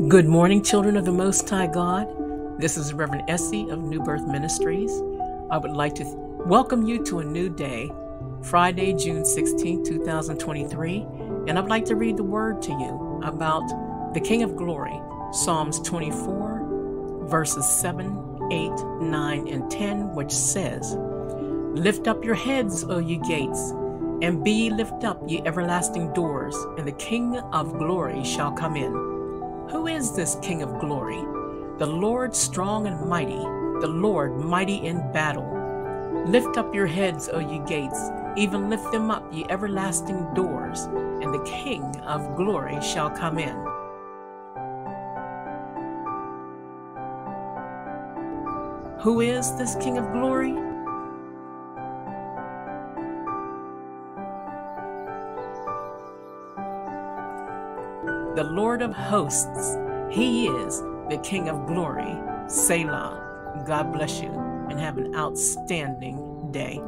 Good morning, children of the Most High God. This is RevEssie of New Birth Ministries. I would like to welcome you to a new day, Friday, June 16, 2023, and I'd like to read the word to you about the King of Glory, Psalms 24, verses 7, 8, 9, and 10, which says, "Lift up your heads, O ye gates, and be ye lift up, ye everlasting doors, and the King of glory shall come in." Who is this King of glory? The Lord strong and mighty, the Lord mighty in battle. Lift up your heads, O ye gates, even lift them up, ye everlasting doors, and the King of glory shall come in. Who is this King of glory? The Lord of hosts, He is the King of glory. Selah. God bless you and have an outstanding day.